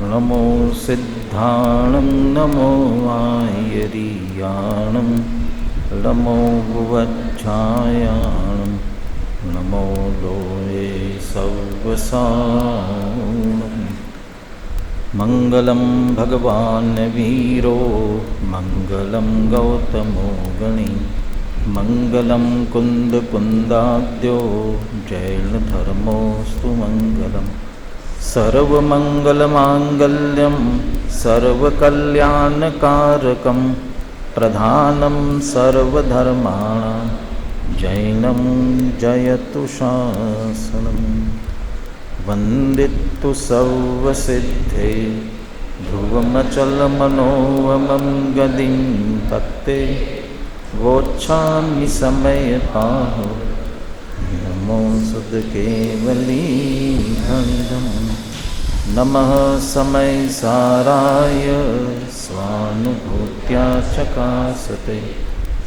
नमो सिद्धाणं नमो आयरीयाणं नमो भुवच्छायाणं नमो लोये सव्वसाणं। मङ्गलं भगवान् वीरो मङ्गलं गौतमो गणी मङ्गलं कुन्दकुन्दाद्यो जैनधर्मोऽस्तु मङ्गलम्। सर्वमङ्गलमाङ्गल्यं सर्वकल्याणकारकं प्रधानं सर्वधर्माणां जैनं जयतु शासनं। वन्दितु सर्वसिद्धे ध्रुवमचलमनोवमं गदिं तत्ते वोच्छामि समयपाहो नमो सुदकेवलीभन्दं। नमः समयसाराय स्वानुभूत्या चकासते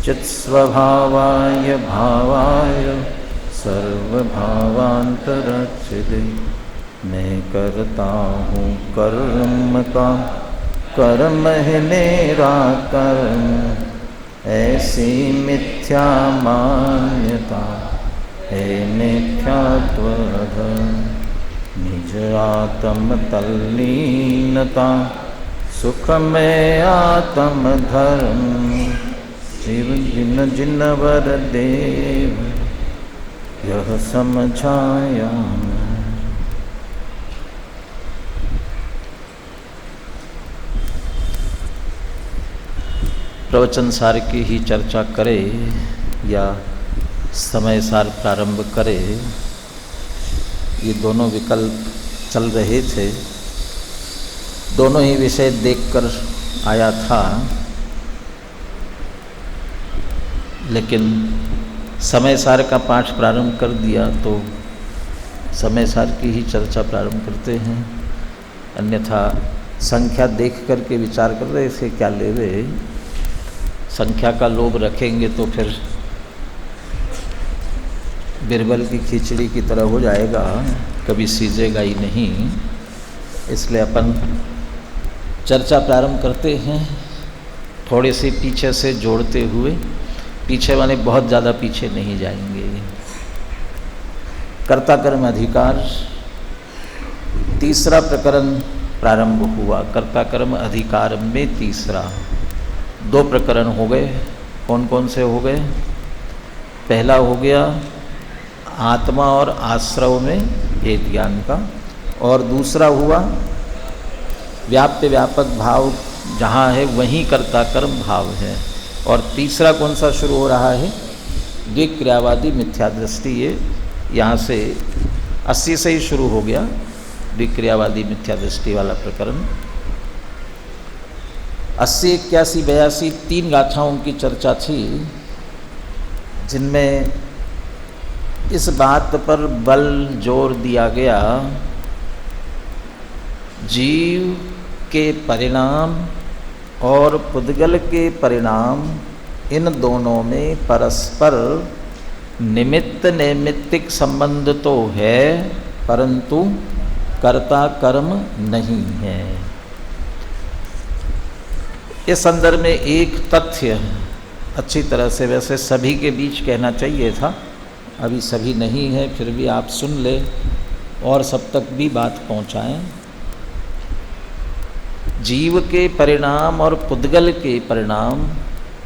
चित्स्वभावाय भावाय सर्वभावान्तरच्छिदे। मैं करता हूँ कर्म का कर्म है मेरा कर्म ऐसी मिथ्या मान्यता है मिथ्यात्वधर्म। निज आत्म तल्लीनता सुख में आत्म धर्म जीव जिन जिन वर देव यह समझाया। प्रवचन सार की ही चर्चा करे या समय सार प्रारंभ करे, ये दोनों विकल्प चल रहे थे। दोनों ही विषय देखकर आया था, लेकिन समय सार का पाठ प्रारंभ कर दिया तो समय सार की ही चर्चा प्रारंभ करते हैं। अन्यथा संख्या देख कर के विचार कर रहे थे क्या लेवे, संख्या का लोभ रखेंगे तो फिर बिरबल की खिचड़ी की तरह हो जाएगा, कभी सीजेगा ही नहीं। इसलिए अपन चर्चा प्रारंभ करते हैं थोड़े से पीछे से जोड़ते हुए। पीछे वाले बहुत ज़्यादा पीछे नहीं जाएंगे। कर्ता कर्म अधिकार तीसरा प्रकरण प्रारंभ हुआ। कर्ता कर्म अधिकार में तीसरा, दो प्रकरण हो गए। कौन कौन से हो गए? पहला हो गया आत्मा और आश्रव में भेद ज्ञान का, और दूसरा हुआ व्याप्य व्यापक भाव जहाँ है वहीं कर्ता कर्म भाव है। और तीसरा कौन सा शुरू हो रहा है? द्विक्रियावादी मिथ्या दृष्टि। ये यहाँ से 80 से ही शुरू हो गया द्विक्रियावादी मिथ्या दृष्टि वाला प्रकरण। 80, 81, 82 तीन गाथाओं की चर्चा थी, जिनमें इस बात पर बल जोर दिया गया जीव के परिणाम और पुद्गल के परिणाम, इन दोनों में परस्पर निमित्त नैमित्तिक संबंध तो है, परंतु कर्ता कर्म नहीं है। इस संदर्भ में एक तथ्य अच्छी तरह से वैसे सभी के बीच कहना चाहिए था, अभी सभी नहीं है, फिर भी आप सुन ले और सब तक भी बात पहुंचाएं। जीव के परिणाम और पुद्गल के परिणाम,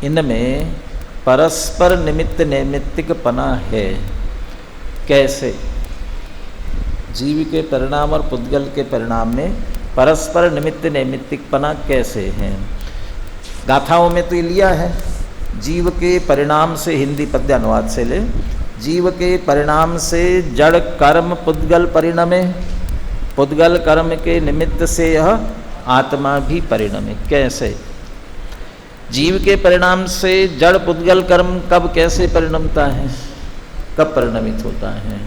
इनमें परस्पर निमित्त नैमित्तिकपना है। कैसे? जीव के परिणाम और पुद्गल के परिणाम में परस्पर निमित्त नैमित्तिकपना कैसे है? गाथाओं में तो ये लिया है, जीव के परिणाम से, हिंदी पद्य अनुवाद से ले, जीव के परिणाम से जड़ कर्म पुद्गल परिणमे, पुद्गल कर्म के निमित्त से यह आत्मा भी परिणमे। कैसे? जीव के परिणाम से जड़ पुद्गल कर्म कब कैसे परिणमता है, कब परिणमित होता है?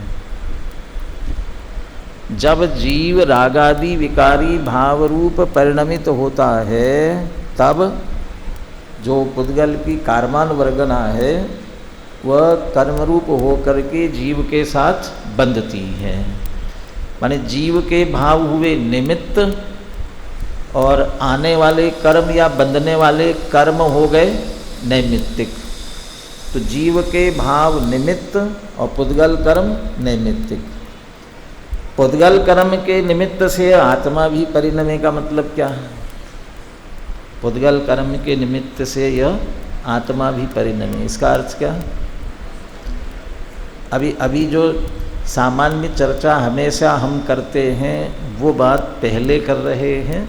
जब जीव रागादि विकारी भाव रूप परिणमित होता है, तब जो पुद्गल की कार्मानुवर्गना है वह कर्मरूप होकर के जीव के साथ बंधती है। माने जीव के भाव हुए निमित्त और आने वाले कर्म या बंधने वाले कर्म हो गए नैमित्तिक। तो जीव के भाव निमित्त और पुद्गल कर्म नैमित्तिक। पुद्गल कर्म के निमित्त से आत्मा भी परिणमे का मतलब क्या है? पुद्गल कर्म के निमित्त से यह आत्मा भी परिणमे, इसका अर्थ क्या? अभी जो सामान्य चर्चा हमेशा हम करते हैं वो बात पहले कर रहे हैं,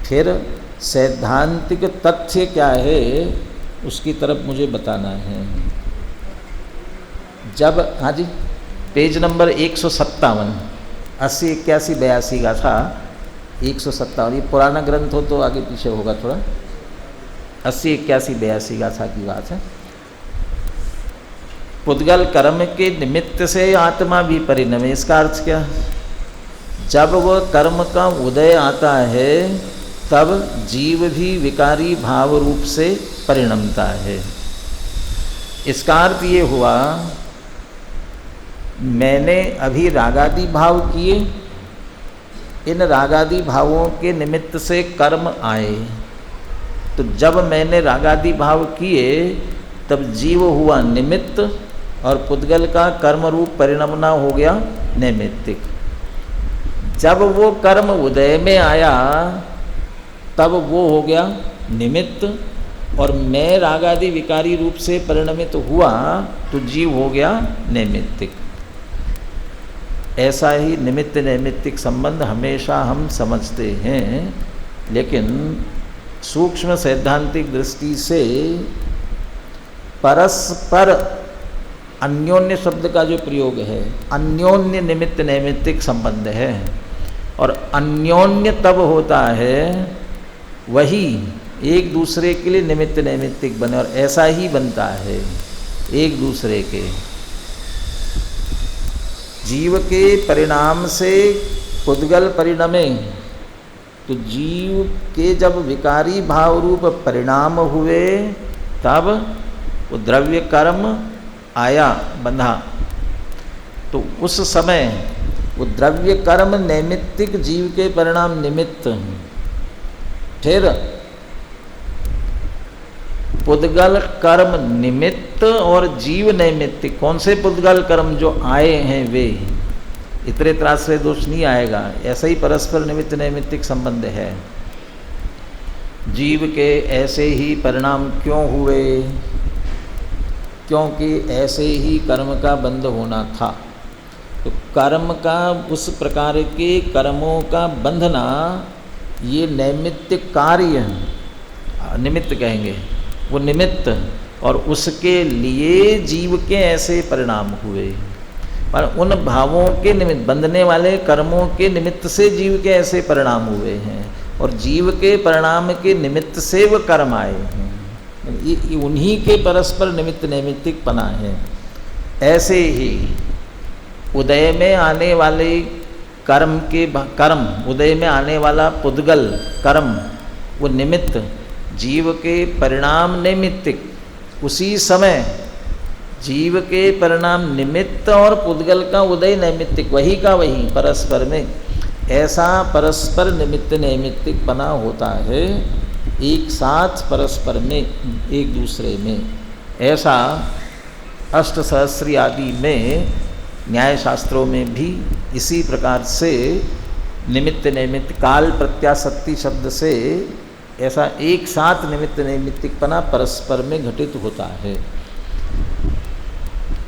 फिर सैद्धांतिक तथ्य क्या है उसकी तरफ मुझे बताना है। जब हाँ जी, पेज नंबर 157, 80, 81, 82 का था 157। ये पुराना ग्रंथ हो तो आगे पीछे होगा थोड़ा। 80, 81, 82 का था की बात है। पुद्गल कर्म के निमित्त से आत्मा भी परिणमे, इसका अर्थ क्या? जब वह कर्म का उदय आता है तब जीव भी विकारी भाव रूप से परिणमता है। इसका अर्थ ये हुआ, मैंने अभी रागादि भाव किए, इन रागादि भावों के निमित्त से कर्म आए, तो जब मैंने रागादि भाव किए तब जीव हुआ निमित्त और पुद्गल का कर्म रूप परिणमना हो गया नैमित्तिक। जब वो कर्म उदय में आया तब वो हो गया निमित्त और मैं रागादि विकारी रूप से परिणमित हुआ तो जीव हो गया नैमित्तिक। ऐसा ही निमित्त नैमित्तिक संबंध हमेशा हम समझते हैं, लेकिन सूक्ष्म सैद्धांतिक दृष्टि से परस्पर अन्योन्य शब्द का जो प्रयोग है, अन्योन्य निमित्त नैमित्तिक संबंध है। और अन्योन्य तब होता है वही एक दूसरे के लिए निमित्त नैमित्तिक बने, और ऐसा ही बनता है एक दूसरे के। जीव के परिणाम से पुद्गल परिणमे, तो जीव के जब विकारी भाव रूप परिणाम हुए तब वो द्रव्य कर्म आया, बंधा, तो उस समय वो द्रव्य कर्म नैमित्तिक जीव के परिणाम निमित्त, फिर पुद्गल कर्म निमित्त और जीव नैमित्तिक। कौन से पुद्गल कर्म जो आए हैं वे, इतरे त्राश्रय दोष नहीं आएगा। ऐसा ही परस्पर निमित्त नैमित्तिक संबंध है। जीव के ऐसे ही परिणाम क्यों हुए? क्योंकि ऐसे ही कर्म का बंध होना था। तो कर्म का, उस प्रकार के कर्मों का बंधना, ये नैमित्तिक कार्य, निमित्त कहेंगे, वो निमित्त, और उसके लिए जीव के ऐसे परिणाम हुए। पर उन भावों के निमित्त, बंधने वाले कर्मों के निमित्त से जीव के ऐसे परिणाम हुए हैं, और जीव के परिणाम के निमित्त से वह कर्म आए हैं। ये उन्हीं के परस्पर निमित्त नैमित्तिक पना है। ऐसे ही उदय में आने वाले कर्म उदय में आने वाला पुद्गल कर्म, वो निमित्त, जीव के परिणाम नैमित्तिक। उसी समय जीव के परिणाम निमित्त और पुद्गल का उदय नैमित्तिक, वही का वही परस्पर में। ऐसा परस्पर निमित्त नैमित्तिक बना होता है, एक साथ परस्पर में, एक दूसरे में। ऐसा अष्टसहस्री आदि में, न्याय शास्त्रों में भी इसी प्रकार से निमित्त नैमित्त, काल प्रत्याशक्ति शब्द से ऐसा एक साथ निमित्त नैमित्तिकपना परस्पर में घटित होता है।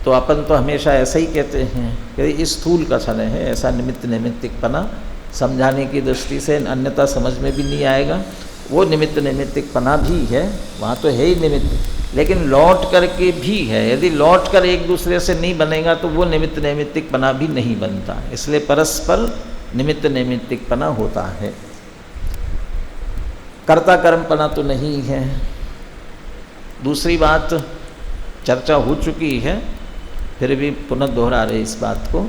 तो अपन तो हमेशा ऐसा ही कहते हैं कि इस स्थूल कथन है, ऐसा निमित्त नैमित्तिकपना समझाने की दृष्टि से, अन्यथा समझ में भी नहीं आएगा। वो निमित्त नैमित्तिकपना भी है, वहाँ तो है ही निमित्त, लेकिन लौट करके भी है। यदि लौट कर एक दूसरे से नहीं बनेगा तो वो निमित्त नैमित्तिकपना भी नहीं बनता। इसलिए परस्पर निमित्त नैमित्तिकपना होता है, कर्ता कर्मपना तो नहीं है। दूसरी बात चर्चा हो चुकी है, फिर भी पुनः दोहरा रहे इस बात को।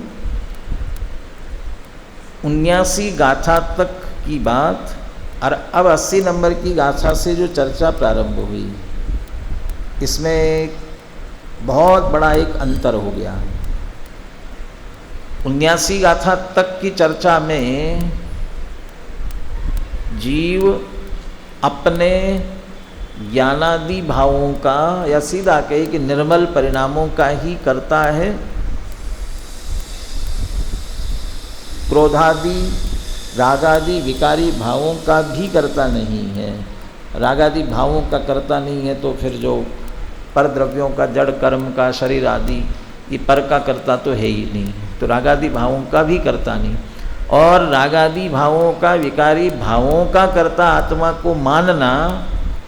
79 गाथा तक की बात, और अब 80 नंबर की गाथा से जो चर्चा प्रारंभ हुई, इसमें बहुत बड़ा एक अंतर हो गया। 79 गाथा तक की चर्चा में जीव अपने ज्ञानादि भावों का, या सीधा कहे कि निर्मल परिणामों का ही करता है, क्रोधादि रागादि विकारी भावों का भी करता नहीं है। रागादि भावों का करता नहीं है तो फिर जो पर द्रव्यों का, जड़ कर्म का, शरीर आदि, ये पर का करता तो है ही नहीं, तो रागादि भावों का भी करता नहीं। और रागादि भावों का, विकारी भावों का करता आत्मा को मानना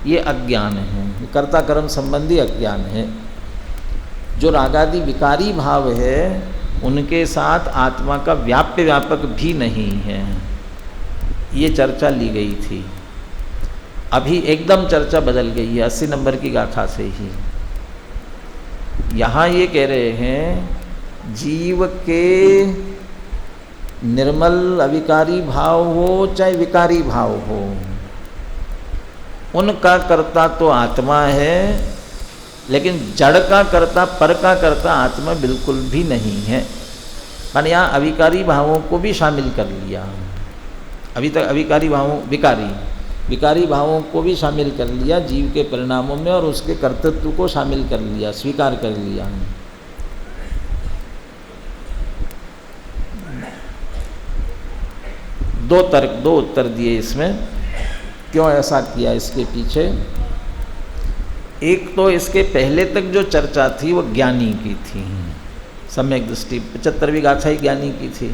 ये अज्ञान है, कर्ता कर्म संबंधी अज्ञान है। जो रागादि विकारी भाव है उनके साथ आत्मा का व्याप्य व्यापक भी नहीं है, ये चर्चा ली गई थी। अभी एकदम चर्चा बदल गई है 80 नंबर की गाथा से ही। यहाँ ये कह रहे हैं जीव के निर्मल अविकारी भाव हो चाहे विकारी भाव हो, उनका कर्ता तो आत्मा है, लेकिन जड़ का कर्ता, पर का कर्ता आत्मा बिल्कुल भी नहीं है। मैंने यहाँ अविकारी भावों को भी शामिल कर लिया। अभी तक अविकारी भावों, विकारी भावों को भी शामिल कर लिया जीव के परिणामों में, और उसके कर्तृत्व को शामिल कर लिया, स्वीकार कर लिया। दो उत्तर दिए इसमें, क्यों ऐसा किया इसके पीछे। एक तो इसके पहले तक जो चर्चा थी वो ज्ञानी की थी, सम्यक दृष्टि 75वीं गाथा ही ज्ञानी की थी।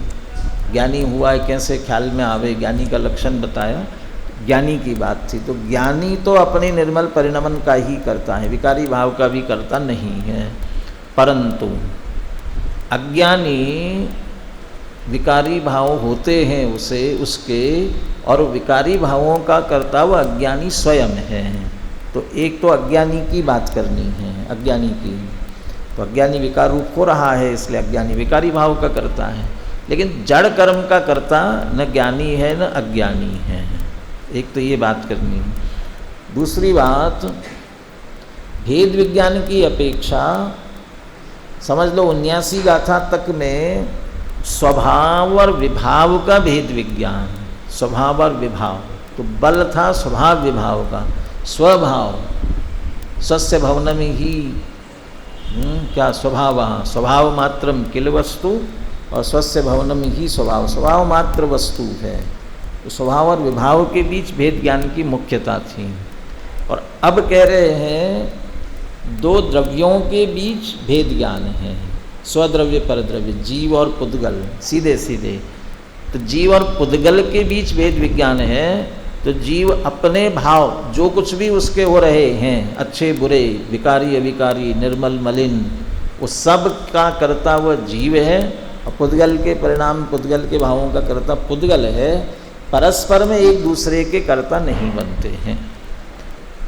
ज्ञानी हुआ है कैसे ख्याल में आवे, ज्ञानी का लक्षण बताया, ज्ञानी की बात थी। तो ज्ञानी तो अपने निर्मल परिणमन का ही करता है, विकारी भाव का भी करता नहीं है। परंतु अज्ञानी विकारी भाव होते हैं उसके, और विकारी भावों का करता हुआ अज्ञानी स्वयं है। तो एक तो अज्ञानी की बात करनी है, अज्ञानी की। तो अज्ञानी विकार रूप हो रहा है, इसलिए अज्ञानी विकारी भाव का करता है, लेकिन जड़ कर्म का करता न ज्ञानी है न अज्ञानी है। एक तो ये बात करनी है। दूसरी बात, भेद विज्ञान की अपेक्षा समझ लो 79 गाथा तक में स्वभाव और विभाव का भेद विज्ञान, स्वभाव और विभाव, तो बल था स्वभाव विभाव का। स्वभाव स्वस्य भवनम ही क्या स्वभाव, स्वभाव मात्रम किल वस्तु, और स्वस्य भवनम ही स्वभाव, स्वभाव मात्र वस्तु है। तो स्वभाव और विभाव के बीच भेद ज्ञान की मुख्यता थी। और अब कह रहे हैं दो द्रव्यों के बीच भेद ज्ञान है, स्वद्रव्य परद्रव्य, जीव और पुद्गल, सीधे सीधे। तो जीव और पुद्गल के बीच भेद विज्ञान है। तो जीव अपने भाव जो कुछ भी उसके हो रहे हैं, अच्छे बुरे, विकारी अविकारी, निर्मल मलिन, वो सब का करता हुआ जीव है, और पुद्गल के परिणाम, पुद्गल के भावों का करता पुद्गल है। परस्पर में एक दूसरे के कर्ता नहीं बनते हैं।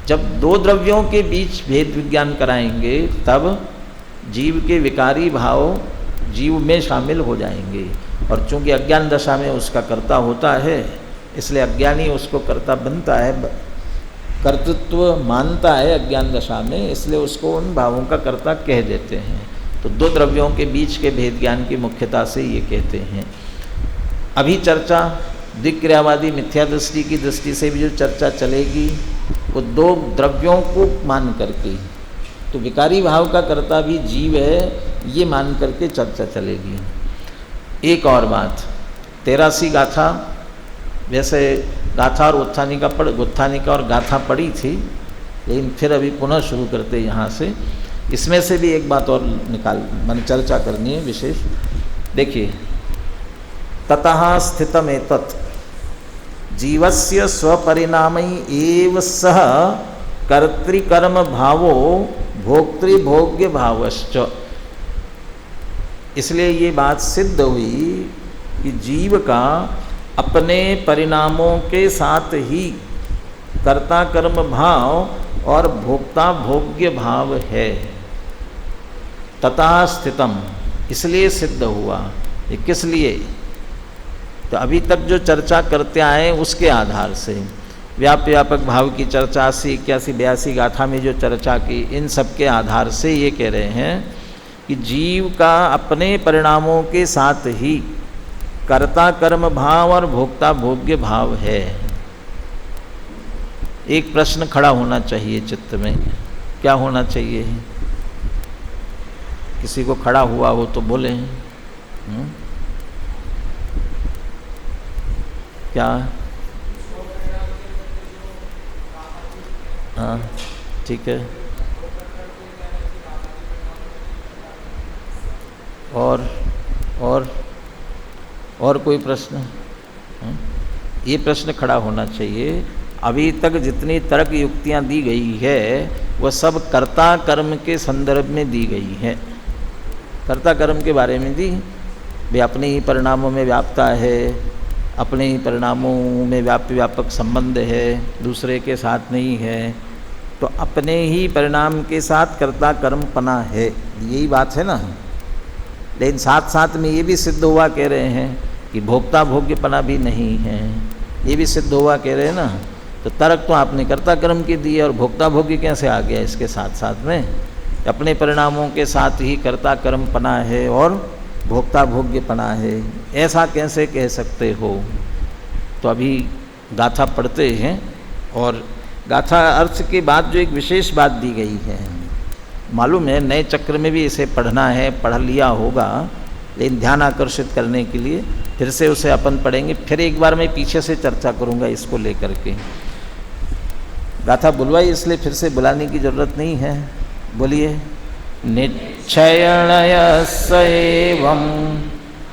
जब दो द्रव्यों के बीच भेद विज्ञान कराएंगे तब जीव के विकारी भाव जीव में शामिल हो जाएंगे, और चूंकि अज्ञान दशा में उसका कर्ता होता है, इसलिए अज्ञानी उसको कर्ता बनता है, कर्तृत्व मानता है अज्ञान दशा में, इसलिए उसको उन भावों का कर्ता कह देते हैं। तो दो द्रव्यों के बीच के भेद ज्ञान की मुख्यता से ये कहते हैं। अभी चर्चा दिक्क्रियावादी मिथ्या दृष्टि की दृष्टि से भी जो चर्चा चलेगी वो दो द्रव्यों को मान करके, तो विकारी भाव का कर्ता भी जीव है ये मान करके चर्चा चलेगी। एक और बात, 83 गाथा, वैसे गाथा और उत्थानिका और गाथा पढ़ी थी, लेकिन फिर अभी पुनः शुरू करते यहाँ से। इसमें से भी एक बात और मैंने चर्चा करनी है विशेष। देखिए, ततः स्थितमेतत् जीवस्य स्वपरिणामै एव सह कर्तृकर्म भावो भोक्तृभोग्य भावश्च। इसलिए ये बात सिद्ध हुई कि जीव का अपने परिणामों के साथ ही कर्ता कर्म भाव और भोक्ता भोग्य भाव है। ततः स्थितम, इसलिए सिद्ध हुआ। ये किस लिए? तो अभी तक जो चर्चा करते आए उसके आधार से, व्यापक भाव की चर्चा 80, 81, 82 गाथा में जो चर्चा की, इन सब के आधार से ये कह रहे हैं कि जीव का अपने परिणामों के साथ ही कर्ता कर्म भाव और भोक्ता भोग्य भाव है। एक प्रश्न खड़ा होना चाहिए चित्त में, क्या होना चाहिए? किसी को खड़ा हुआ हो तो बोले। क्या? हाँ ठीक है। और कोई प्रश्न? ये प्रश्न खड़ा होना चाहिए। अभी तक जितनी तर्क युक्तियाँ दी गई है वह सब कर्ता कर्म के संदर्भ में दी गई है। कर्ता कर्म के बारे में दी, वे अपने ही परिणामों में व्यापता है, अपने ही परिणामों में व्यापक संबंध है, दूसरे के साथ नहीं है। तो अपने ही परिणाम के साथ कर्ता कर्म पना है, यही बात है ना। लेकिन साथ साथ में ये भी सिद्ध हुआ कह रहे हैं कि भोक्ता भोग्यपना भी नहीं है, ये भी सिद्ध हुआ कह रहे हैं ना। तो तर्क तो आपने कर्ता कर्म की दी है और भोक्ता भोग्य कैसे आ गया इसके साथ साथ में? अपने परिणामों के साथ ही कर्ता कर्म पना है और भोक्ता भोग्य पना है, ऐसा कैसे कह सकते हो? तो अभी गाथा पढ़ते हैं और गाथा अर्थ के बाद जो एक विशेष बात दी गई है, मालूम है नए चक्र में भी इसे पढ़ना है, पढ़ लिया होगा, लेकिन ध्यान आकर्षित करने के लिए फिर से उसे अपन पढ़ेंगे। फिर एक बार मैं पीछे से चर्चा करूंगा इसको लेकर के। गाथा बुलवाई इसलिए फिर से बुलाने की जरूरत नहीं है, बोलिए। निश्चयणय सैवम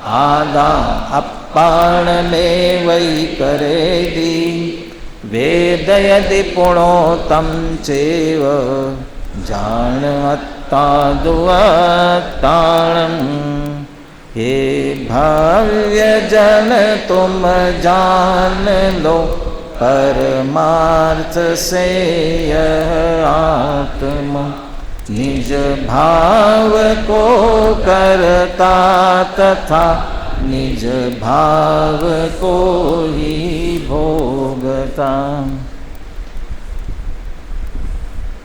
आदा अपाण में वही करेदी वेद यदि पुणोतम चेव जान अत्ता दुआताणम। हे भव्य जन तुम जान लो परमार्थ से यह आत्मा निज भाव को करता तथा निज भाव को ही भोगता।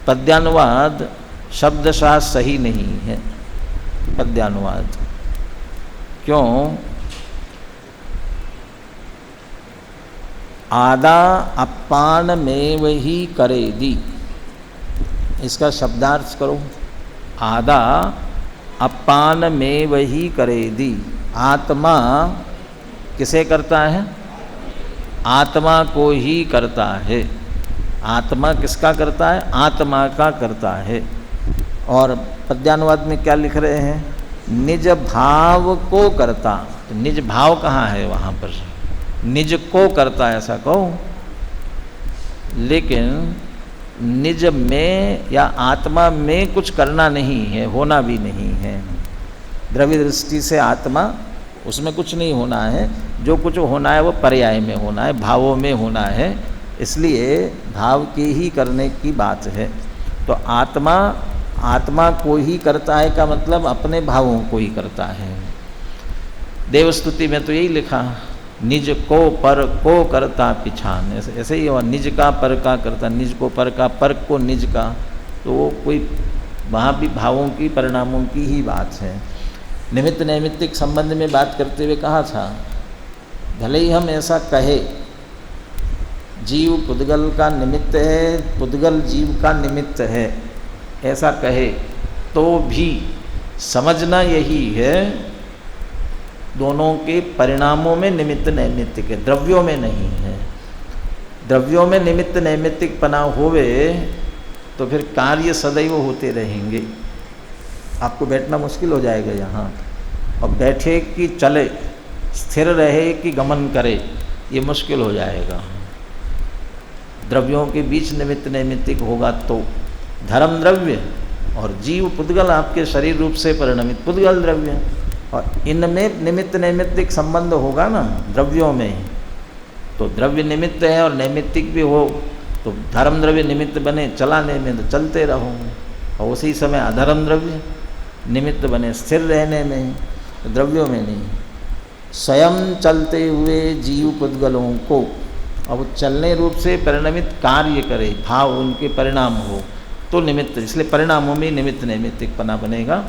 पद्यानुवाद शब्दशाह सही नहीं है। पद्यानुवाद क्यों? आदा अपान में वही करे दी, इसका शब्दार्थ करो। आदा अपान में वही करे दी। आत्मा किसे करता है? आत्मा को ही करता है। आत्मा किसका करता है? आत्मा का करता है। और पद्यानुवाद में क्या लिख रहे हैं? निज भाव को करता। तो निज भाव कहाँ है? वहाँ पर निज को करता है ऐसा कहो, लेकिन निज में या आत्मा में कुछ करना नहीं है, होना भी नहीं है। द्रव्य दृष्टि से आत्मा, उसमें कुछ नहीं होना है। जो कुछ होना है वो पर्याय में होना है, भावों में होना है। इसलिए भाव के ही करने की बात है। तो आत्मा को ही करता है का मतलब अपने भावों को ही करता है। देवस्तुति में तो यही लिखा, निज को पर को करता पिछान। ऐसे ही हुआ, निज का पर का करता, निज को पर का, पर को निज का। तो वो कोई वहाँ भी भावों की परिणामों की ही बात है। निमित्त नैमित्तिक संबंध में बात करते हुए कहा था, भले ही हम ऐसा कहे जीव पुद्गल का निमित्त है, पुद्गल जीव का निमित्त है, ऐसा कहे तो भी समझना यही है दोनों के परिणामों में निमित्त नैमित्तिक है, द्रव्यों में नहीं है। द्रव्यों में निमित्त नैमित्तिक पना होवे तो फिर कार्य सदैव होते रहेंगे। आपको बैठना मुश्किल हो जाएगा यहाँ। और बैठे कि चले, स्थिर रहे कि गमन करे, ये मुश्किल हो जाएगा। द्रव्यों के बीच निमित्त नैमित्तिक होगा तो धर्म द्रव्य और जीव पुद्गल आपके शरीर रूप से परिणमित पुद्गल द्रव्य, और इनमें निमित्त नैमित्तिक संबंध होगा ना द्रव्यों में। तो द्रव्य निमित्त है और नैमित्तिक भी हो तो धर्म द्रव्य निमित्त बने चलाने में, तो चलते रहो। और उसी समय अधर्म द्रव्य निमित्त बने स्थिर रहने में, तो द्रव्यों में नहीं। स्वयं चलते हुए जीव पुद्गलों को अब चलने रूप से परिणमित कार्य करे, भाव उनके परिणाम हो तो निमित्त, इसलिए परिणामों में निमित्त नैमित्तिक पना बनेगा।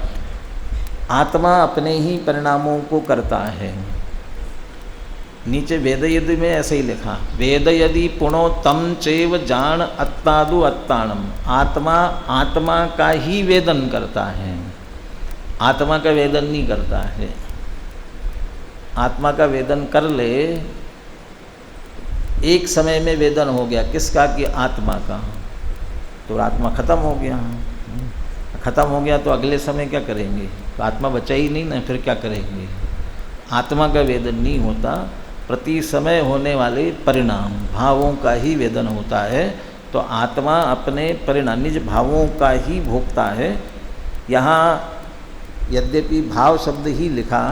आत्मा अपने ही परिणामों को करता है। नीचे वेद यदि में ऐसे ही लिखा, वेद यदि पुणो तम चैव जान अत्तादु अत्ताणम। आत्मा आत्मा का ही वेदन करता है, आत्मा का वेदन नहीं करता है। आत्मा का वेदन कर ले, एक समय में वेदन हो गया किसका? कि आत्मा का, तो आत्मा खत्म हो गया। खत्म हो गया तो अगले समय क्या करेंगे? तो आत्मा बचा ही नहीं ना, फिर क्या करेंगे? आत्मा का वेदन नहीं होता, प्रति समय होने वाले परिणाम भावों का ही वेदन होता है। तो आत्मा अपने परिणाम निज भावों का ही भोगता है। यहाँ यद्यपि भाव शब्द ही लिखा,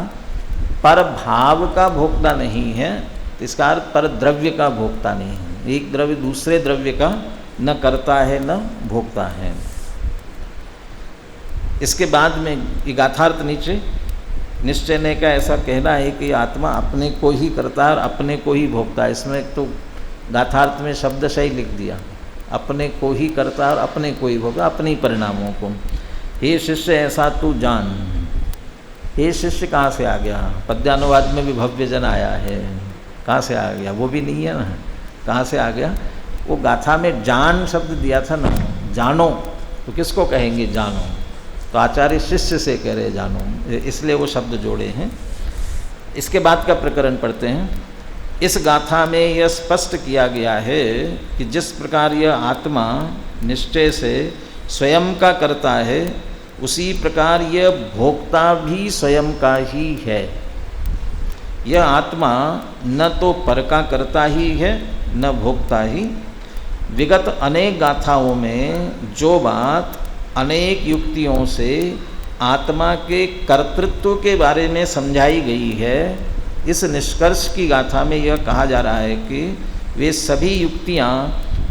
पर भाव का भोक्ता नहीं है, तो इसका अर्थ पर द्रव्य का भोक्ता नहीं है। एक द्रव्य दूसरे द्रव्य का न करता है न भोगता है। इसके बाद में ये गाथार्थ नीचे निश्चय ने का ऐसा कहना है कि आत्मा अपने को ही करता है और अपने को ही भोगता है। इसमें तो गाथार्थ में शब्द सही लिख दिया, अपने को ही करता है और अपने को ही भोगता, अपने ही परिणामों को। हे शिष्य ऐसा तू जान। हे शिष्य कहाँ से आ गया? पद्यानुवाद में भी भव्य जन आया है, कहाँ से आ गया? वो भी नहीं है ना, कहाँ से आ गया? वो गाथा में जान शब्द दिया था ना, जानो, तो किसको कहेंगे जानो? तो आचार्य शिष्य से कह रहे जानो, इसलिए वो शब्द जोड़े हैं। इसके बाद का प्रकरण पढ़ते हैं। इस गाथा में यह स्पष्ट किया गया है कि जिस प्रकार यह आत्मा निश्चय से स्वयं का करता है, उसी प्रकार यह भोक्ता भी स्वयं का ही है। यह आत्मा न तो पर का करता ही है न भोक्ता ही। विगत अनेक गाथाओं में जो बात अनेक युक्तियों से आत्मा के कर्तृत्व के बारे में समझाई गई है, इस निष्कर्ष की गाथा में यह कहा जा रहा है कि वे सभी युक्तियाँ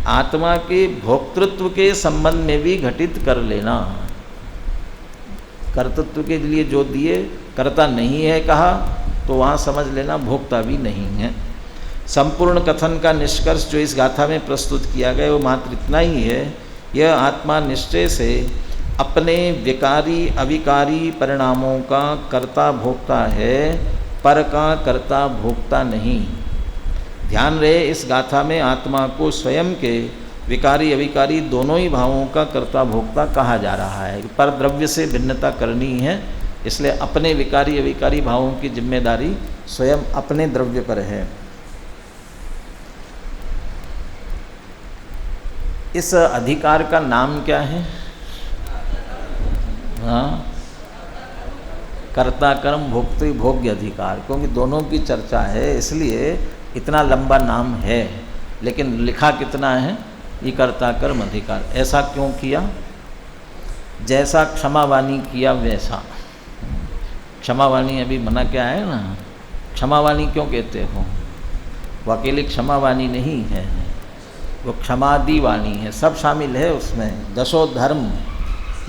आत्मा के भोक्तृत्व के संबंध में भी घटित कर लेना। कर्तृत्व के लिए जो दिए कर्ता नहीं है कहा, तो वहाँ समझ लेना भोक्ता भी नहीं है। संपूर्ण कथन का निष्कर्ष जो इस गाथा में प्रस्तुत किया गया वो मात्र इतना ही है, यह आत्मा निश्चय से अपने विकारी अविकारी परिणामों का कर्ता भोक्ता है, पर का कर्ता भोक्ता नहीं। ध्यान रहे, इस गाथा में आत्मा को स्वयं के विकारी अविकारी दोनों ही भावों का कर्ता भोक्ता कहा जा रहा है। पर द्रव्य से भिन्नता करनी है, इसलिए अपने विकारी अविकारी भावों की जिम्मेदारी स्वयं अपने द्रव्य पर है। इस अधिकार का नाम क्या है? हाँ, कर्ता कर्म भोक्तृ भोग्य अधिकार, क्योंकि दोनों की चर्चा है इसलिए इतना लंबा नाम है, लेकिन लिखा कितना है? ये कर्ता कर्म अधिकार। ऐसा क्यों किया? जैसा क्षमावाणी किया वैसा। क्षमावाणी अभी मना क्या है ना, क्षमावाणी क्यों कहते हो? वो अकेली क्षमावाणी नहीं है, वो क्षमादि वाणी है, सब शामिल है उसमें, दशो धर्म,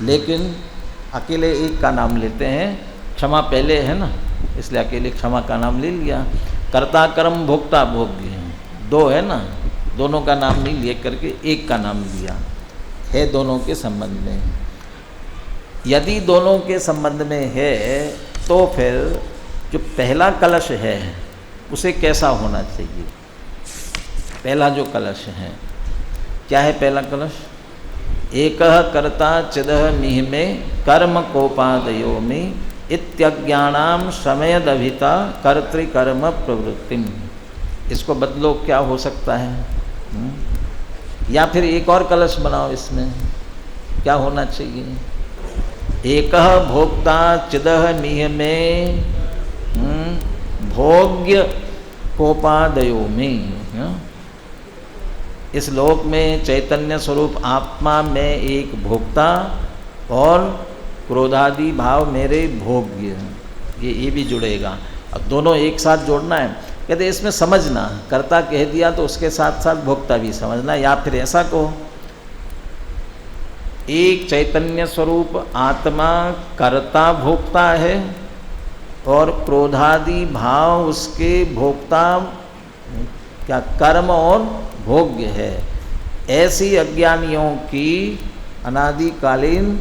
लेकिन अकेले एक का नाम लेते हैं। क्षमा पहले है ना, इसलिए अकेले क्षमा का नाम ले लिया। कर्ता कर्म भोक्ता भोग्य दो है ना, दोनों का नाम नहीं ले करके एक का नाम लिया है दोनों के संबंध में। यदि दोनों के संबंध में है तो फिर जो पहला कलश है उसे कैसा होना चाहिए? पहला जो कलश है क्या है? पहला कलश एकः कर्ता चिदः निह में कर्म कोपादयो में इत्यज्ञानाम समयदभिता कर्तृकर्म प्रवृत्तिम। इसको बदलो, क्या हो सकता है? या फिर एक और कलश बनाओ, इसमें क्या होना चाहिए? एकः भोक्ता चिदः निह में भोग्य कोपादयो में। इस लोक में चैतन्य स्वरूप आत्मा में एक भोक्ता और क्रोधादि भाव मेरे भोग्य, ये भी जुड़ेगा। अब दोनों एक साथ जोड़ना है। कहते इसमें समझना, कर्ता कह दिया तो उसके साथ साथ भोक्ता भी समझना। या फिर ऐसा कहो, एक चैतन्य स्वरूप आत्मा कर्ता भोक्ता है और क्रोधादि भाव उसके भोक्ता क्या कर्म और भोग्य है। ऐसी अज्ञानियों की अनादिकालीन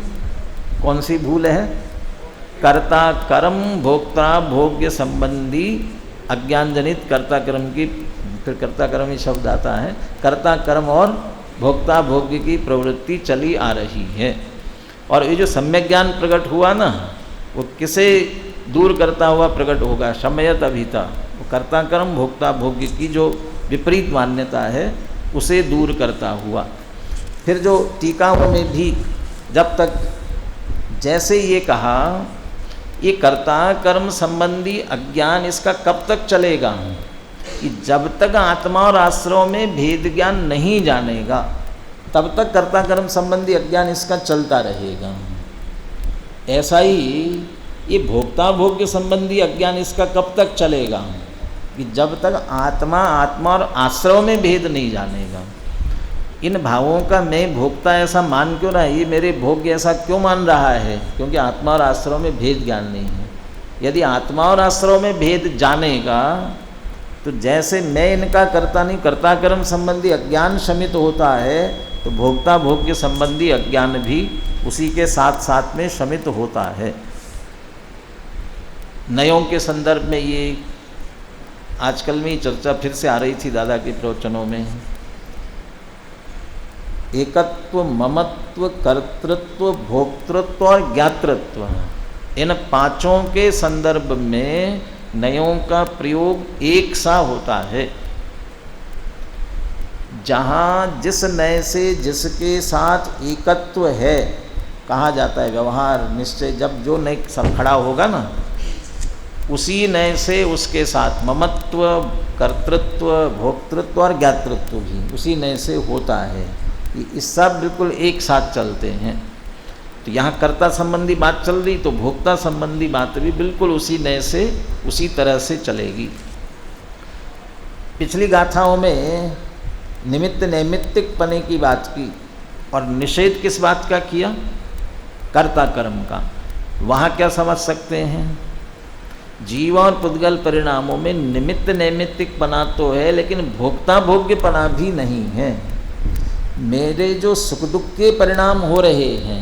कौन सी भूल है? कर्ता कर्म भोक्ता भोग्य संबंधी अज्ञान जनित कर्ता कर्म की, फिर कर्ता कर्म ही शब्द आता है, कर्ता कर्म और भोक्ता भोग्य की प्रवृत्ति चली आ रही है। और ये जो सम्यक ज्ञान प्रकट हुआ ना, वो किसे दूर करता हुआ प्रकट होगा? शमयत अभिता, वो कर्ता कर्म भोक्ता भोग्य की जो विपरीत मान्यता है उसे दूर करता हुआ। फिर जो टीकाओं में भी जब तक जैसे ये कहा, ये कर्ता कर्म संबंधी अज्ञान इसका कब तक चलेगा? कि जब तक आत्मा और आश्रव में भेद ज्ञान नहीं जानेगा तब तक कर्ता कर्म संबंधी अज्ञान इसका चलता रहेगा। ऐसा ही ये भोक्ता भोग्य संबंधी अज्ञान इसका कब तक चलेगा? कि जब तक आत्मा और आश्रव में भेद नहीं जानेगा। इन भावों का मैं भोक्ता ऐसा मान क्यों रहा है, ये मेरे भोग्य ऐसा क्यों मान रहा है? क्योंकि आत्मा और आश्रव में भेद ज्ञान नहीं है। यदि आत्मा और आश्रव में भेद जानेगा तो जैसे मैं इनका करता नहीं, कर्ता कर्म संबंधी अज्ञान शमित होता है, तो भोक्ता भोग्य संबंधी अज्ञान भी उसी के साथ साथ में शमित होता है। नयों के संदर्भ में ये आजकल में चर्चा फिर से आ रही थी दादा के प्रवचनों में। एकत्व, ममत्व, कर्तृत्व, भोक्तृत्व और ज्ञातृत्व, इन पांचों के संदर्भ में नयों का प्रयोग एक सा होता है। जहाँ जिस नय से जिसके साथ एकत्व है कहा जाता है, व्यवहार निश्चय, जब जो नय सब खड़ा होगा ना, उसी नय से उसके साथ ममत्व, कर्तृत्व, भोक्तृत्व और ज्ञातृत्व भी उसी नय से होता है। ये सब बिल्कुल एक साथ चलते हैं। तो यहाँ कर्ता संबंधी बात चल रही तो भोक्ता संबंधी बात भी बिल्कुल उसी नय से उसी तरह से चलेगी। पिछली गाथाओं में निमित्त नैमित्तिक पने की बात की और निषेध किस बात का किया? कर्ता कर्म का। वहाँ क्या समझ सकते हैं? जीव और पुद्गल परिणामों में निमित्त नैमित्तिक पना तो है, लेकिन भोक्ता भोग्य पना भी नहीं है। मेरे जो सुख दुख के परिणाम हो रहे हैं,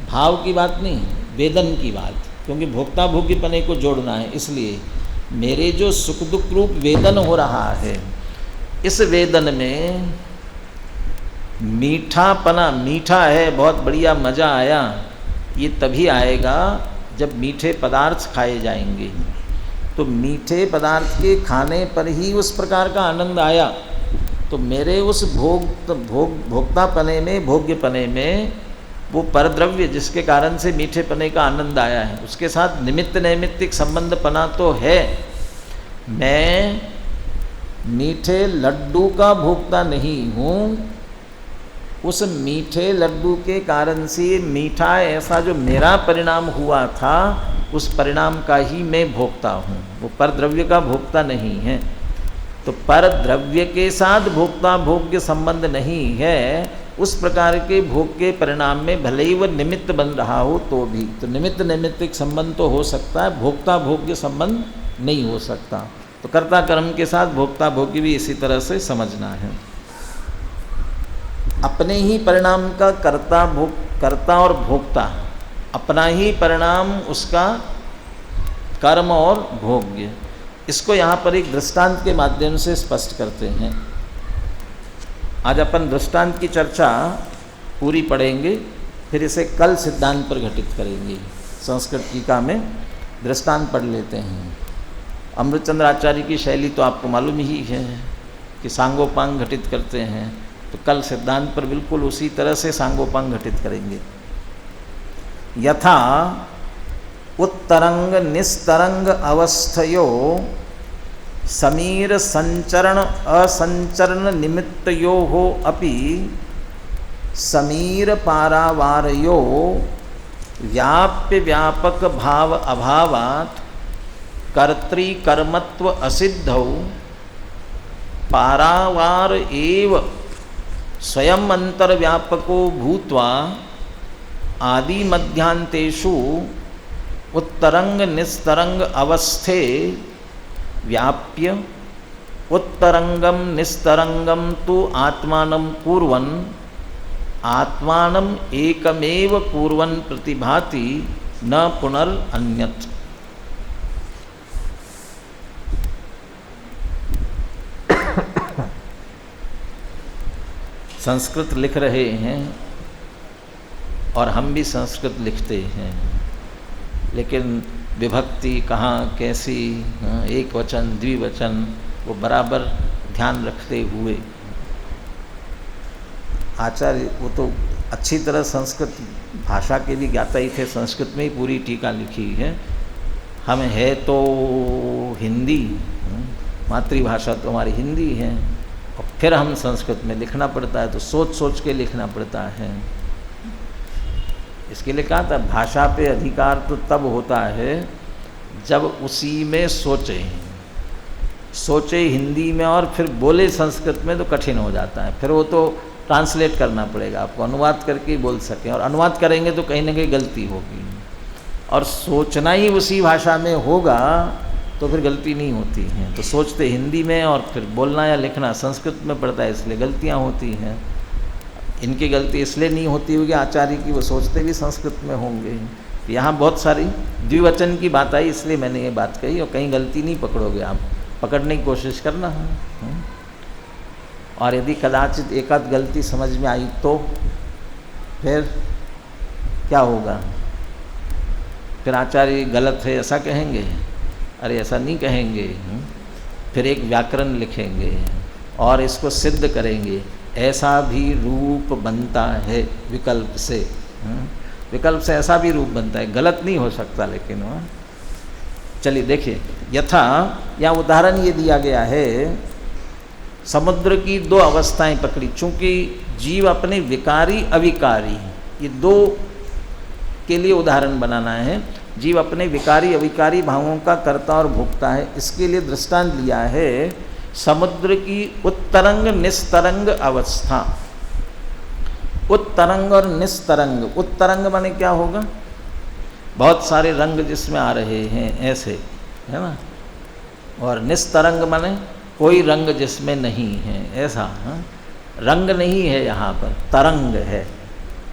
भाव की बात नहीं, वेदन की बात, क्योंकि भोक्ता भोग्य पने को जोड़ना है, इसलिए मेरे जो सुख दुख रूप वेदन हो रहा है, इस वेदन में मीठापना, मीठा है, बहुत बढ़िया, मज़ा आया, ये तभी आएगा जब मीठे पदार्थ खाए जाएंगे। तो मीठे पदार्थ के खाने पर ही उस प्रकार का आनंद आया। तो मेरे उस भोक्तापने में, भोग्यपने में, वो परद्रव्य जिसके कारण से मीठे पने का आनंद आया है, उसके साथ निमित्त नैमित्तिक संबंध पना तो है। मैं मीठे लड्डू का भोक्ता नहीं हूँ, उस मीठे लड्डू के कारण से मीठा ऐसा जो मेरा परिणाम हुआ था, उस परिणाम का ही मैं भोक्ता हूँ, वो परद्रव्य का भोक्ता नहीं है। तो परद्रव्य के साथ भोक्ता भोग्य संबंध नहीं है। उस प्रकार के भोग के परिणाम में भले ही वह निमित्त बन रहा हो तो भी, तो निमित्त नैमित्तिक संबंध तो हो सकता है, भोक्ता भोग्य संबंध नहीं हो सकता। तो कर्ता कर्म के साथ भोक्ता भोग्य भी इसी तरह से समझना है। अपने ही परिणाम का कर्ता और भोक्ता, अपना ही परिणाम उसका कर्म और भोग्य, इसको यहाँ पर एक दृष्टांत के माध्यम से स्पष्ट करते हैं। आज अपन दृष्टांत की चर्चा पूरी पढ़ेंगे, फिर इसे कल सिद्धांत पर घटित करेंगे। संस्कृत टीका में दृष्टांत पढ़ लेते हैं। अमृतचंद्र आचार्य की शैली तो आपको मालूम ही है कि सांगोपांग घटित करते हैं, तो कल सिद्धांत पर बिल्कुल उसी तरह से सांगोपांग घटित करेंगे। यथा उत्तरंग निस्तरंग अवस्थयो समीर संचरण असंचरण निमित्तयोः अपि समीर पारावारयो व्याप्य व्यापक भाव अभावात् कर्तृकर्मत्व असिद्धौ पारावार एव स्वयं अंतर्व्यापको भूत्वा आदि मध्यांतेषु उत्तरंग निस्तरंग अवस्थे व्याप्य उत्तरंगम निस्तरंगम तु आत्मानं कुर्वन् आत्मानं एकमेव कुर्वन् प्रतिभाति न पुनरअन्यत्। संस्कृत लिख रहे हैं और हम भी संस्कृत लिखते हैं, लेकिन विभक्ति कहाँ कैसी, एक वचन द्विवचन, वो बराबर ध्यान रखते हुए आचार्य वो तो अच्छी तरह संस्कृत भाषा के भी ज्ञाता ही थे, संस्कृत में ही पूरी टीका लिखी है। हम है तो हिंदी, मातृभाषा तो हमारी हिंदी है, और फिर हम संस्कृत में लिखना पड़ता है, तो सोच सोच के लिखना पड़ता है। इसके लिए कहा था भाषा पे अधिकार तो तब होता है जब उसी में सोचे हिंदी में और फिर बोले संस्कृत में, तो कठिन हो जाता है। फिर वो तो ट्रांसलेट करना पड़ेगा आपको, अनुवाद करके ही बोल सकें, और अनुवाद करेंगे तो कहीं ना कहीं गलती होगी, और सोचना ही उसी भाषा में होगा तो फिर गलती नहीं होती है। तो सोचते हिंदी में और फिर बोलना या लिखना संस्कृत में पड़ता है, इसलिए गलतियाँ होती हैं। इनकी गलती इसलिए नहीं होती होगी आचार्य की, वो सोचते भी संस्कृत में होंगे। यहाँ बहुत सारी द्विवचन की बात आई, इसलिए मैंने ये बात कही, और कहीं गलती नहीं पकड़ोगे आप, पकड़ने की कोशिश करना है। और यदि कदाचित एक आध गलती समझ में आई तो फिर क्या होगा? फिर आचार्य गलत है ऐसा कहेंगे? अरे ऐसा नहीं कहेंगे। फिर एक व्याकरण लिखेंगे और इसको सिद्ध करेंगे, ऐसा भी रूप बनता है विकल्प से। विकल्प से ऐसा भी रूप बनता है, गलत नहीं हो सकता। लेकिन चलिए देखिए, यथा यहाँ उदाहरण ये दिया गया है, समुद्र की दो अवस्थाएं पकड़ी। चूंकि जीव अपने विकारी अविकारी, ये दो के लिए उदाहरण बनाना है। जीव अपने विकारी अविकारी भावों का कर्ता और भोक्ता है, इसके लिए दृष्टांत लिया है समुद्र की उत्तरंग निस्तरंग अवस्था। उत्तरंग और निस्तरंग, उत्तरंग माने क्या होगा? बहुत सारे रंग जिसमें आ रहे हैं ऐसे, है ना। और निस्तरंग माने कोई रंग जिसमें नहीं है, ऐसा। रंग नहीं है यहाँ पर, तरंग है।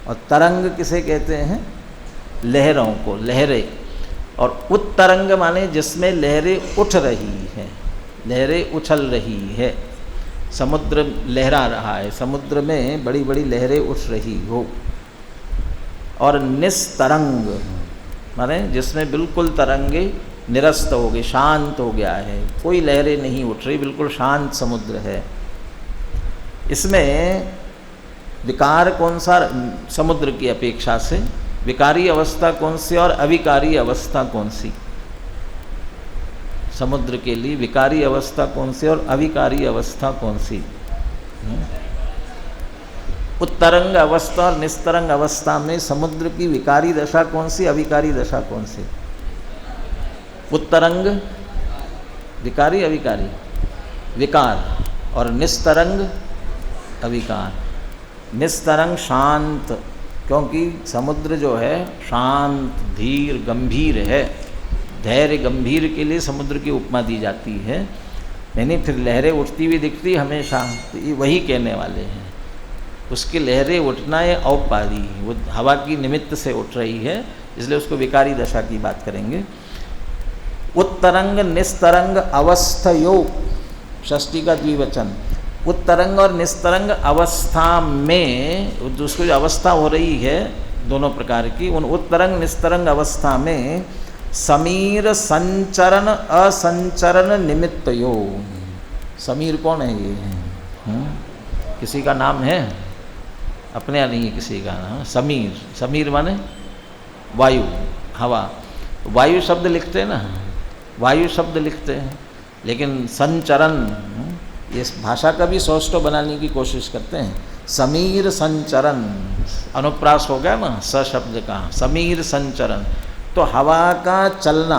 और तरंग किसे कहते हैं? लहरों को, लहरें। और उत्तरंग माने जिसमें लहरें उठ रही हैं, लहरें उछल रही है। समुद्र लहरा रहा है, समुद्र में बड़ी बड़ी लहरें उठ रही हो। और निस्तरंग माने जिसमें बिल्कुल तरंगे निरस्त हो गए, शांत हो गया है, कोई लहरें नहीं उठ रही, बिल्कुल शांत समुद्र है। इसमें विकार कौन सा समुद्र की अपेक्षा से? विकारी अवस्था कौन सी और अविकारी अवस्था कौन सी? समुद्र के लिए विकारी अवस्था कौन सी और अविकारी अवस्था कौन सी? उत्तरंग अवस्था और निस्तरंग अवस्था में समुद्र की विकारी दशा कौन सी, अविकारी दशा कौन सी? उत्तरंग विकारी अविकारी? विकार। और निस्तरंग अविकार। निस्तरंग शांत, क्योंकि समुद्र जो है शांत धीर गंभीर है। धैर्य गंभीर के लिए समुद्र की उपमा दी जाती है। नहीं फिर लहरें उठती हुई दिखती हमेशा, तो ये वही कहने वाले हैं। उसकी लहरें उठना है औपारी, वो हवा की निमित्त से उठ रही है, इसलिए उसको विकारी दशा की बात करेंगे। उत्तरंग निस्तरंग अवस्थयो, षष्ठी का द्विवचन। उत्तरंग और निस्तरंग अवस्था में, उसको जो अवस्था हो रही है दोनों प्रकार की, उन उत्तरंग निस्तरंग अवस्था में समीर संचरण असंचरण निमित्तयो। समीर कौन है ये? किसी का नाम है? अपने यहाँ नहीं है किसी का नाम। समीर, समीर माने वायु, हवा। वायु शब्द लिखते हैं ना, वायु शब्द लिखते हैं, लेकिन संचरण, इस भाषा का भी सौष्ठव बनाने की कोशिश करते हैं। समीर संचरण, अनुप्रास हो गया ना स शब्द का, समीर संचरण। तो हवा का चलना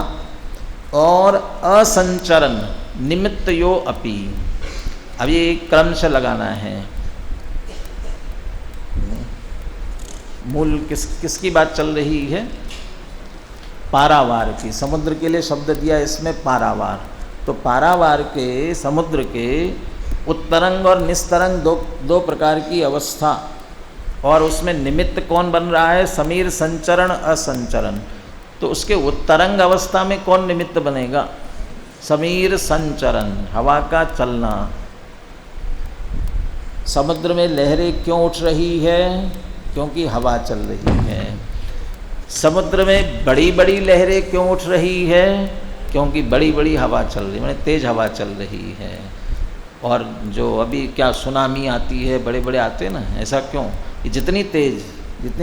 और असंचरण निमित्त यो अपि। अब ये क्रम से लगाना है। मूल किसकी बात चल रही है? पारावार की। समुद्र के लिए शब्द दिया इसमें पारावार। तो पारावार के समुद्र के उत्तरंग और निस्तरंग दो प्रकार की अवस्था, और उसमें निमित्त कौन बन रहा है? समीर संचरण असंचरण। तो उसके उत्तरंग अवस्था में कौन निमित्त बनेगा? समीर संचरण, हवा का चलना। समुद्र में लहरें क्यों उठ रही है? क्योंकि हवा चल रही है। समुद्र में बड़ी बड़ी लहरें क्यों उठ रही है? क्योंकि बड़ी बड़ी हवा चल रही है, माने तेज हवा चल रही है। और जो अभी क्या सुनामी आती है, बड़े बड़े आते हैं ना, ऐसा क्यों? कि जितनी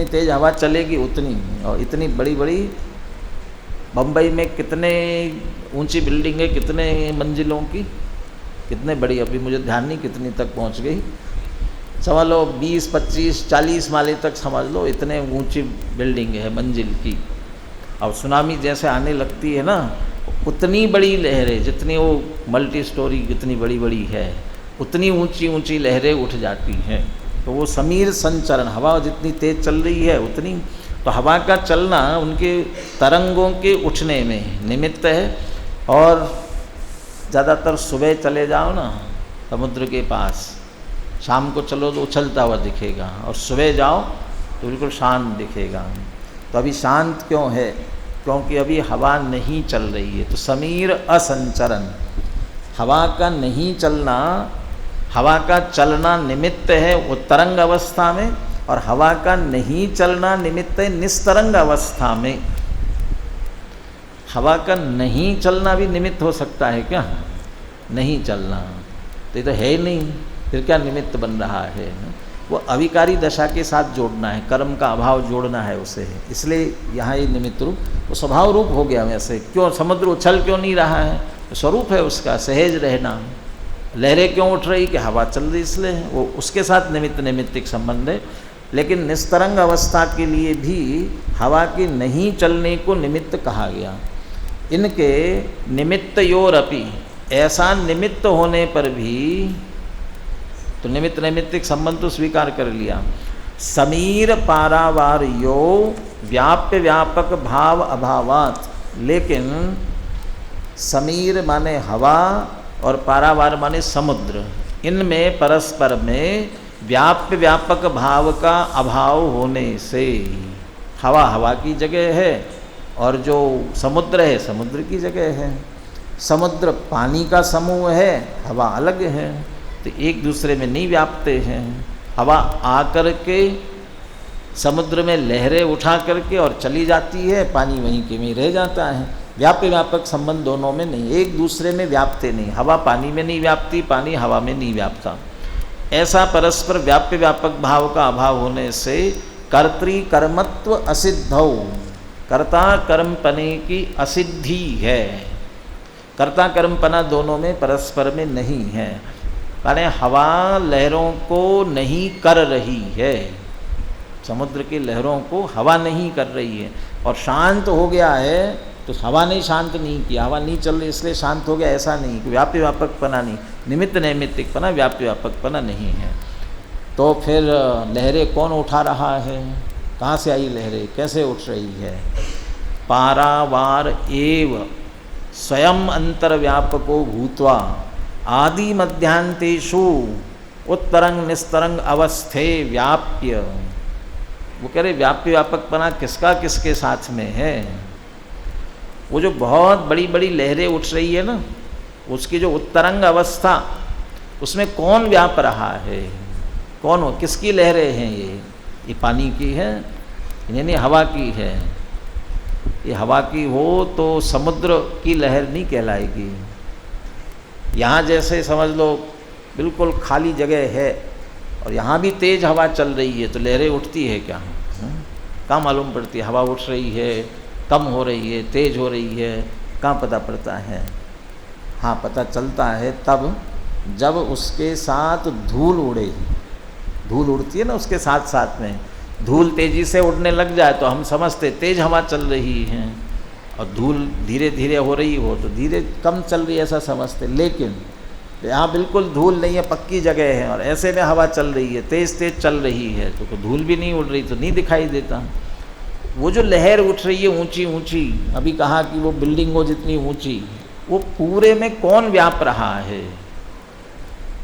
तेज हवा चलेगी उतनी, और इतनी बड़ी बड़ी, बम्बई में कितने ऊंची बिल्डिंग है, कितने मंजिलों की, कितने बड़ी, अभी मुझे ध्यान नहीं कितनी तक पहुंच गई, समझ लो 20, 25, 40 माले तक समझ लो, इतने ऊंची बिल्डिंग है मंजिल की। अब सुनामी जैसे आने लगती है ना, उतनी बड़ी लहरें, जितनी वो मल्टी स्टोरी जितनी बड़ी बड़ी है, उतनी ऊंची ऊंची लहरें उठ जाती हैं। तो वो समीर संचरण, हवा जितनी तेज चल रही है उतनी, तो हवा का चलना उनके तरंगों के उठने में निमित्त है। और ज़्यादातर सुबह चले जाओ ना समुद्र के पास, शाम को चलो तो उछलता हुआ दिखेगा, और सुबह जाओ तो बिल्कुल शांत दिखेगा। तो अभी शांत क्यों है? क्योंकि अभी हवा नहीं चल रही है। तो समीर असंचरण, हवा का नहीं चलना, हवा का चलना निमित्त है उत्तरंग अवस्था में, और हवा का नहीं चलना निमित्त है निस्तरंग अवस्था में। हवा का नहीं चलना भी निमित्त हो सकता है क्या? नहीं चलना तो ये तो है ही नहीं, फिर क्या निमित्त बन रहा है? वो अविकारी दशा के साथ जोड़ना है, कर्म का अभाव जोड़ना है उसे, इसलिए यहाँ ये निमित्त रूप, वो स्वभाव रूप हो गया वैसे। क्यों समुद्र उछल क्यों नहीं रहा है? स्वरूप है उसका सहज रहना। लहरें क्यों उठ रही? कि हवा चल रही, इसलिए वो उसके साथ निमित्तिक संबंध है। लेकिन निस्तरंग अवस्था के लिए भी हवा के नहीं चलने को निमित्त कहा गया। इनके निमित्तयोरपि, ऐसा निमित्त होने पर भी, तो निमित्तिक संबंध तो स्वीकार कर लिया। समीर पारावार यो व्याप्य व्यापक भाव अभावात, लेकिन समीर माने हवा और पारावार माने समुद्र, इनमें परस्पर में व्याप्य व्यापक भाव का अभाव होने से, हवा की जगह है और जो समुद्र है समुद्र की जगह है। समुद्र पानी का समूह है, हवा अलग है, तो एक दूसरे में नहीं व्यापते हैं। हवा आकर के समुद्र में लहरें उठा करके और चली जाती है, पानी वहीं के में रह जाता है। व्याप्य व्यापक संबंध दोनों में नहीं, एक दूसरे में व्यापते नहीं। हवा पानी में नहीं व्यापती, पानी हवा में नहीं व्यापता। ऐसा परस्पर व्याप्य व्यापक भाव का अभाव होने से कर्तृकर्मत्व असिद्धौ, कर्ता कर्मपने की असिद्धि है। कर्ता कर्मपना दोनों में परस्पर में नहीं है। माने हवा लहरों को नहीं कर रही है, समुद्र की लहरों को हवा नहीं कर रही है, और शांत हो गया है तो हवा ने शांत नहीं किया, हवा नहीं चल रही इसलिए शांत हो गया, ऐसा नहीं। व्याप्य व्यापकपना नहीं, निमित्त नैमित्तिकपना, व्याप्य व्यापकपना नहीं है। तो फिर लहरें कौन उठा रहा है? कहाँ से आई लहरें, कैसे उठ रही है? पारावार एव स्वयं अंतर्व्यापको भूत्वा आदि मध्यांतेषु उत्तरंग निस्तरंग अवस्थे व्याप्य। वो कह रहे व्याप्य व्यापकपना किसका किसके साथ में है? वो जो बहुत बड़ी बड़ी लहरें उठ रही है ना, उसकी जो उत्तरंग अवस्था, उसमें कौन व्याप रहा है? कौन हो? किसकी लहरें हैं ये पानी की है, यानी हवा की है। ये हवा की हो तो समुद्र की लहर नहीं कहलाएगी। यहाँ जैसे समझ लो बिल्कुल खाली जगह है और यहाँ भी तेज़ हवा चल रही है, तो लहरें उठती है क्या? कहाँ मालूम पड़ती है? हवा उठ रही है, कम हो रही है, तेज़ हो रही है, कहाँ पता पड़ता है? हाँ, पता चलता है तब जब उसके साथ धूल उड़े। धूल उड़ती है ना उसके साथ साथ में, धूल तेज़ी से उड़ने लग जाए तो हम समझते तेज़ हवा चल रही है, और धूल धीरे धीरे हो रही हो तो धीरे कम चल रही है ऐसा समझते। लेकिन यहाँ बिल्कुल धूल नहीं है, पक्की जगह है, और ऐसे में हवा चल रही है, तेज़ तेज़ चल रही है, तो धूल भी नहीं उड़ रही तो नहीं दिखाई देता। वो जो लहर उठ रही है ऊंची ऊंची, अभी कहा कि वो बिल्डिंग हो जितनी ऊंची, वो पूरे में कौन व्याप रहा है?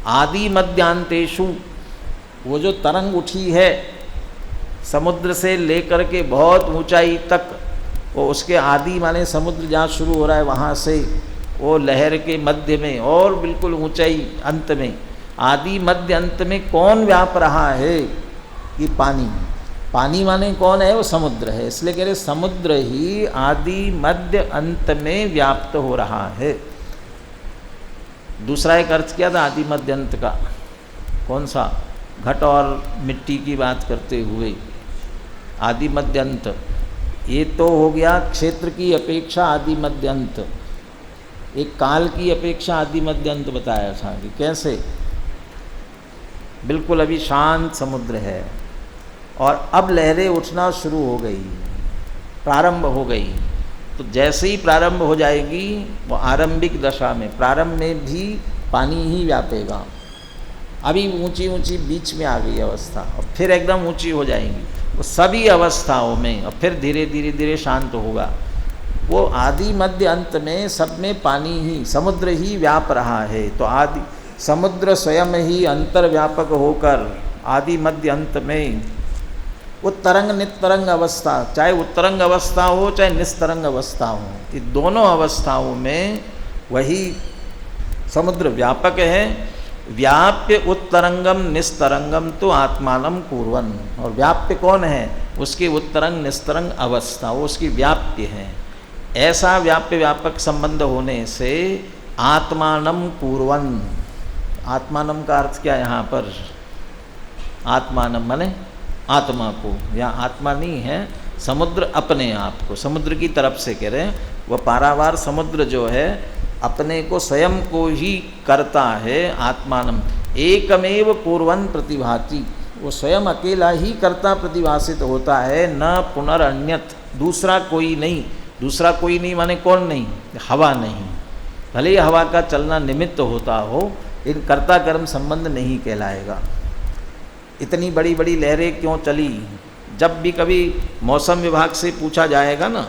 आदि मध्यांतेषु, वो जो तरंग उठी है समुद्र से लेकर के बहुत ऊंचाई तक, वो उसके आदि माने समुद्र जहाँ शुरू हो रहा है वहाँ से वो लहर के मध्य में और बिल्कुल ऊंचाई अंत में, आदि मध्य अंत में कौन व्याप रहा है? कि पानी। पानी माने कौन है? वो समुद्र है। इसलिए कह रहे समुद्र ही आदि मध्य अंत में व्याप्त हो रहा है। दूसरा एक अर्थ क्या था आदि मध्य अंत का? कौन सा? घट और मिट्टी की बात करते हुए आदि मध्य अंत, ये तो हो गया क्षेत्र की अपेक्षा आदि मध्य अंत, एक काल की अपेक्षा आदि मध्य अंत बताया था कि कैसे बिल्कुल अभी शांत समुद्र है और अब लहरें उठना शुरू हो गई, प्रारंभ हो गई। तो जैसे ही प्रारंभ हो जाएगी वो आरंभिक दशा में, प्रारंभ में भी पानी ही व्यापेगा। अभी ऊंची ऊंची बीच में आ गई अवस्था और फिर एकदम ऊंची हो जाएंगी, वो सभी अवस्थाओं में, और फिर धीरे धीरे धीरे शांत होगा। वो आदि मध्य अंत में सब में पानी ही, समुद्र ही व्याप रहा है। तो आदि समुद्र स्वयं ही अंतर्व्यापक होकर आदि मध्य अंत में उत्तरंग निस्तरंग अवस्था, चाहे उत्तरंग अवस्था हो चाहे निस्तरंग अवस्था हो, ये दोनों अवस्थाओं में वही समुद्र व्यापक है। व्याप्य उत्तरंगम निस्तरंगम तो आत्मानम कुर्वन्। और व्याप्य कौन है? उसकी उत्तरंग निस्तरंग अवस्था, वो उसकी व्याप्य है। ऐसा व्याप्य व्यापक संबंध होने से आत्मानम कुर्वन्। आत्मानम का अर्थ क्या है यहाँ पर? आत्मानम माने आत्मा को, यहाँ आत्मा नहीं है, समुद्र अपने आप को, समुद्र की तरफ से कह रहे हैं। वह पारावार समुद्र जो है अपने को स्वयं को ही करता है। आत्मानम एकमेव कुर्वन् प्रतिभाति, वो स्वयं अकेला ही करता प्रतिभासित होता है। न पुनरन्यत, दूसरा कोई नहीं। दूसरा कोई नहीं माने कौन नहीं? हवा नहीं। भले ही हवा का चलना निमित्त होता हो, इन कर्ता कर्म संबंध नहीं कहलाएगा। इतनी बड़ी बड़ी लहरें क्यों चली? जब भी कभी मौसम विभाग से पूछा जाएगा ना,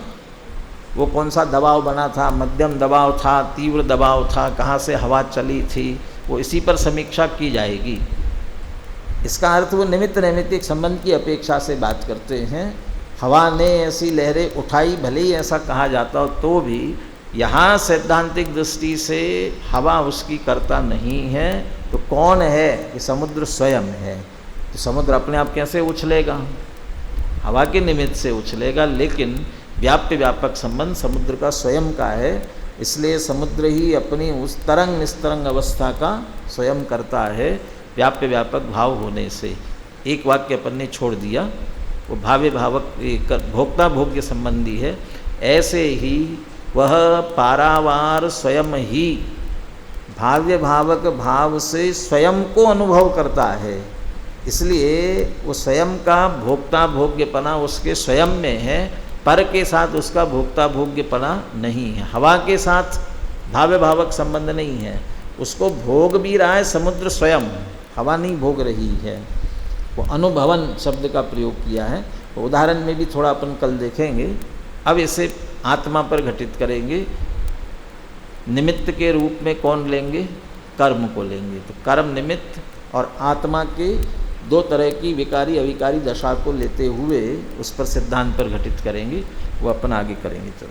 वो कौन सा दबाव बना था, मध्यम दबाव था, तीव्र दबाव था, कहाँ से हवा चली थी, वो इसी पर समीक्षा की जाएगी। इसका अर्थ वो निमित्त नैमित्तिक संबंध की अपेक्षा से बात करते हैं। हवा ने ऐसी लहरें उठाई, भले ही ऐसा कहा जाता हो तो भी यहाँ सैद्धांतिक दृष्टि से हवा उसकी कर्ता नहीं है। तो कौन है? कि समुद्र स्वयं है। तो समुद्र अपने आप कैसे उछलेगा? हवा के निमित्त से उछलेगा, लेकिन व्याप्य व्यापक संबंध समुद्र का स्वयं का है। इसलिए समुद्र ही अपनी उस तरंग निस्तरंग अवस्था का स्वयं करता है, व्याप्य व्यापक भाव होने से। एक वाक्य अपन ने छोड़ दिया, वो भाव्य भावक भोक्ता भोग्य संबंधी है। ऐसे ही वह पारावार स्वयं ही भाव्य भावक भाव से स्वयं को अनुभव करता है। इसलिए वो स्वयं का भोक्ता भोग्यपना उसके स्वयं में है, पर के साथ उसका भोक्ता भोग्यपना नहीं है। हवा के साथ भाव्य भावक संबंध नहीं है, उसको भोग भी रहा है समुद्र स्वयं, हवा नहीं भोग रही है। वो अनुभवन शब्द का प्रयोग किया है। तो उदाहरण में भी थोड़ा अपन कल देखेंगे। अब इसे आत्मा पर घटित करेंगे। निमित्त के रूप में कौन लेंगे? कर्म को लेंगे। तो कर्म निमित्त और आत्मा के दो तरह की विकारी अविकारी दशा को लेते हुए उस पर सिद्धांत पर घटित करेंगे। वो अपन आगे करेंगे। चलो।